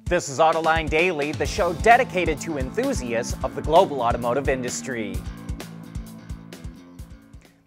This is Autoline Daily, the show dedicated to enthusiasts of the global automotive industry.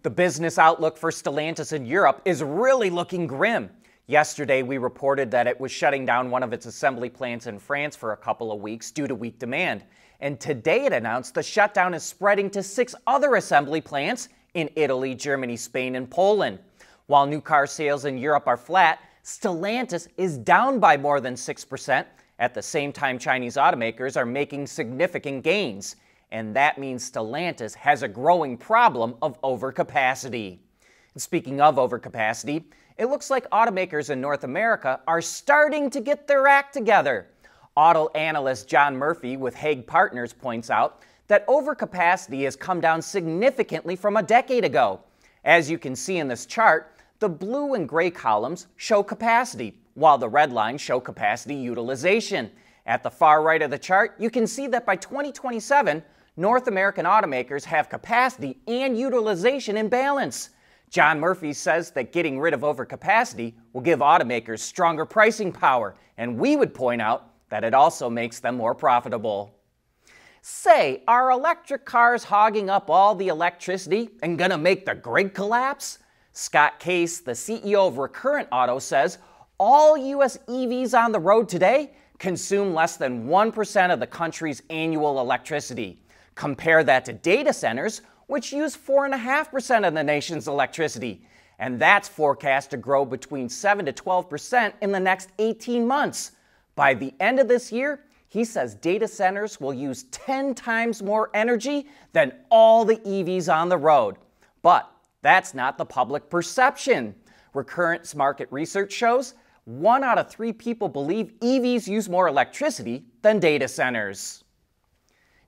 The business outlook for Stellantis in Europe is really looking grim. Yesterday, we reported that it was shutting down one of its assembly plants in France for a couple of weeks due to weak demand. And today it announced the shutdown is spreading to 6 other assembly plants in Italy, Germany, Spain, and Poland. While new car sales in Europe are flat, Stellantis is down by more than 6%. At the same time, Chinese automakers are making significant gains. And that means Stellantis has a growing problem of overcapacity. And speaking of overcapacity, it looks like automakers in North America are starting to get their act together. Auto analyst John Murphy with Hague Partners points out that overcapacity has come down significantly from a decade ago. As you can see in this chart, the blue and gray columns show capacity, while the red lines show capacity utilization. At the far right of the chart, you can see that by 2027, North American automakers have capacity and utilization in balance. John Murphy says that getting rid of overcapacity will give automakers stronger pricing power, and we would point out that it also makes them more profitable. Say, are electric cars hogging up all the electricity and gonna make the grid collapse? Scott Case, the CEO of Recurrent Auto, says all U.S. EVs on the road today consume less than 1% of the country's annual electricity. Compare that to data centers, which use 4.5% of the nation's electricity. And that's forecast to grow between 7 to 12% in the next 18 months. By the end of this year, he says data centers will use 10 times more energy than all the EVs on the road. But that's not the public perception. Recurrent's market research shows 1 out of 3 people believe EVs use more electricity than data centers.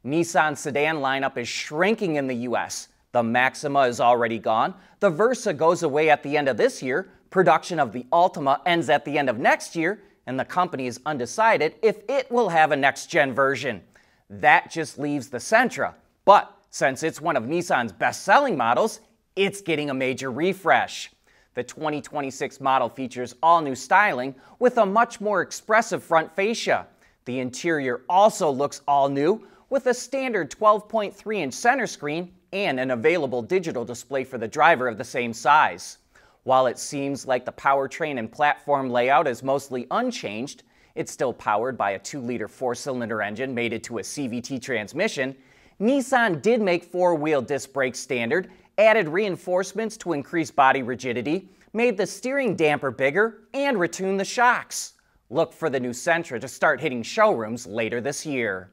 Nissan's sedan lineup is shrinking in the U.S. The Maxima is already gone. The Versa goes away at the end of this year. Production of the Altima ends at the end of next year, and the company is undecided if it will have a next-gen version. That just leaves the Sentra. But since it's one of Nissan's best-selling models, it's getting a major refresh. The 2026 model features all-new styling with a much more expressive front fascia. The interior also looks all-new, with a standard 12.3-inch center screen and an available digital display for the driver of the same size. While it seems like the powertrain and platform layout is mostly unchanged, it's still powered by a 2-liter 4-cylinder engine mated to a CVT transmission. Nissan did make 4-wheel disc brakes standard, added reinforcements to increase body rigidity, made the steering damper bigger, and retuned the shocks. Look for the new Sentra to start hitting showrooms later this year.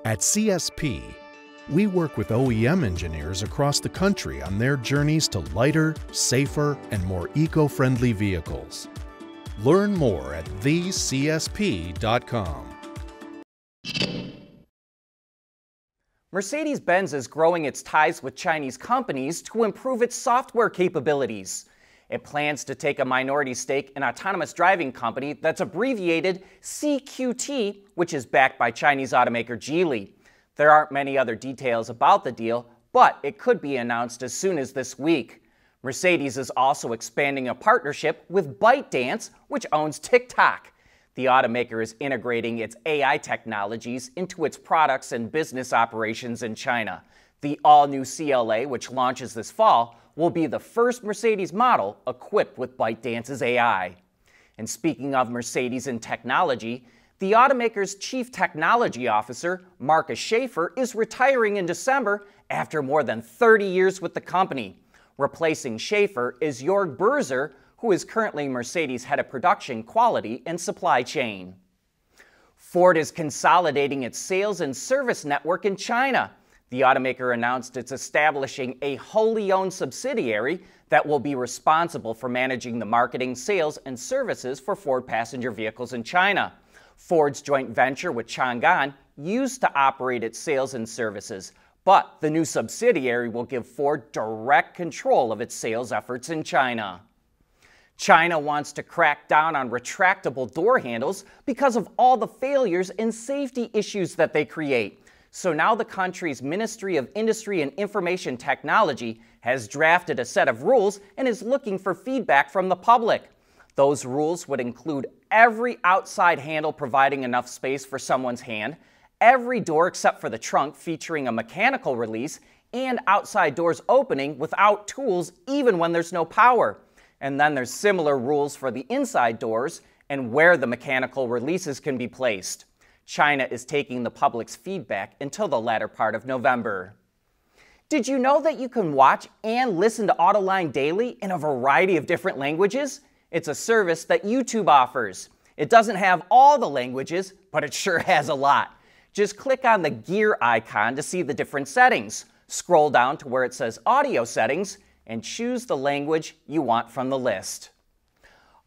At CSP, we work with OEM engineers across the country on their journeys to lighter, safer, and more eco-friendly vehicles. Learn more at thecsp.com. Mercedes-Benz is growing its ties with Chinese companies to improve its software capabilities. It plans to take a minority stake in autonomous driving company that's abbreviated CQT, which is backed by Chinese automaker Geely. There aren't many other details about the deal, but it could be announced as soon as this week. Mercedes is also expanding a partnership with ByteDance, which owns TikTok. The automaker is integrating its AI technologies into its products and business operations in China. The all-new CLA, which launches this fall, will be the first Mercedes model equipped with ByteDance's AI. And speaking of Mercedes and technology, the automaker's chief technology officer, Markus Schäfer, is retiring in December after more than 30 years with the company. Replacing Schäfer is Jörg Burzer, who is currently Mercedes' head of production, quality, and supply chain. Ford is consolidating its sales and service network in China. The automaker announced it's establishing a wholly owned subsidiary that will be responsible for managing the marketing, sales, and services for Ford passenger vehicles in China. Ford's joint venture with Changan used to operate its sales and services, but the new subsidiary will give Ford direct control of its sales efforts in China. China wants to crack down on retractable door handles because of all the failures and safety issues that they create. So now the country's Ministry of Industry and Information Technology has drafted a set of rules and is looking for feedback from the public. Those rules would include every outside handle providing enough space for someone's hand, every door except for the trunk featuring a mechanical release, and outside doors opening without tools even when there's no power. And then there's similar rules for the inside doors and where the mechanical releases can be placed. China is taking the public's feedback until the latter part of November. Did you know that you can watch and listen to Autoline daily in a variety of different languages? It's a service that YouTube offers. It doesn't have all the languages, but it sure has a lot. Just click on the gear icon to see the different settings. Scroll down to where it says Audio Settings and choose the language you want from the list.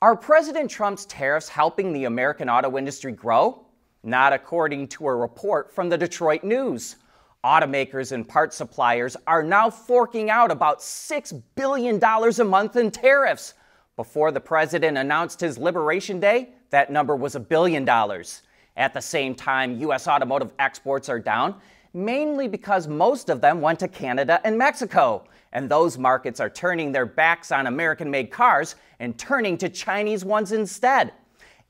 Are President Trump's tariffs helping the American auto industry grow? Not according to a report from the Detroit News. Automakers and part suppliers are now forking out about $6 billion a month in tariffs. Before the president announced his Liberation Day, that number was $1 billion. At the same time, U.S. automotive exports are down, mainly because most of them went to Canada and Mexico, and those markets are turning their backs on American-made cars and turning to Chinese ones instead.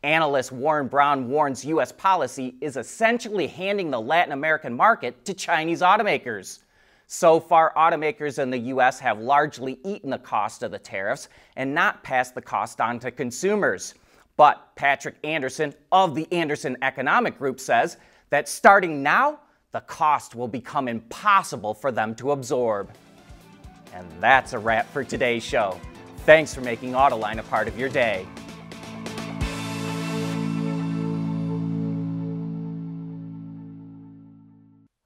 Analyst Warren Brown warns U.S. policy is essentially handing the Latin American market to Chinese automakers. So far, automakers in the U.S. have largely eaten the cost of the tariffs and not passed the cost on to consumers. But Patrick Anderson of the Anderson Economic Group says that starting now, the cost will become impossible for them to absorb. And that's a wrap for today's show. Thanks for making Autoline a part of your day.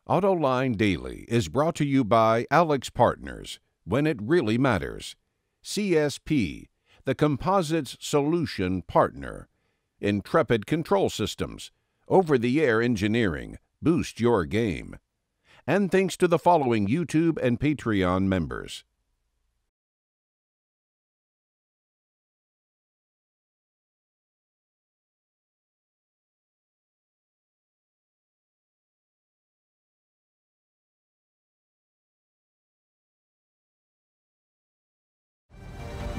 Autoline Daily is brought to you by Alex Partners, when it really matters. CSP, the Composites Solution Partner. Intrepid Control Systems, over-the-air engineering, boost your game. And thanks to the following YouTube and Patreon members.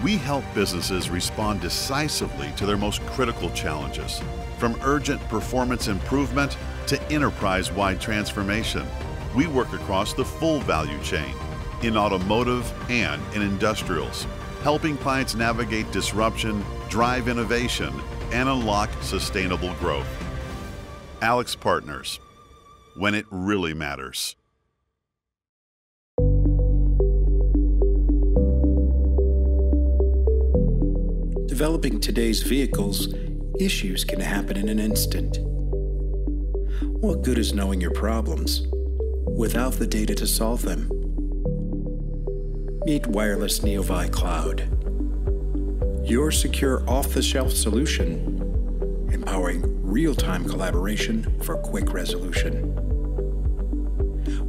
We help businesses respond decisively to their most critical challenges, from urgent performance improvement to enterprise-wide transformation. We work across the full value chain, in automotive and in industrials, helping clients navigate disruption, drive innovation, and unlock sustainable growth. Alex Partners, when it really matters. Developing today's vehicles, issues can happen in an instant. What good is knowing your problems without the data to solve them? Meet Wireless Neovi Cloud, your secure off-the-shelf solution, empowering real-time collaboration for quick resolution.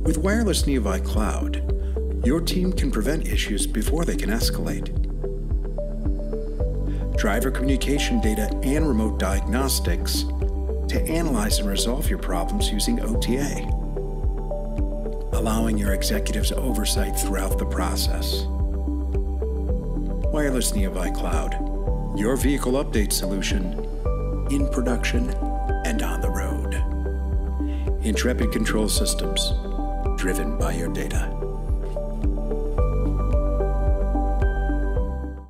With Wireless Neovi Cloud, your team can prevent issues before they can escalate. Driver communication data and remote diagnostics to analyze and resolve your problems using OTA, allowing your executives oversight throughout the process. Wireless Neovi Cloud, your vehicle update solution in production and on the road. Intrepid Control Systems, driven by your data.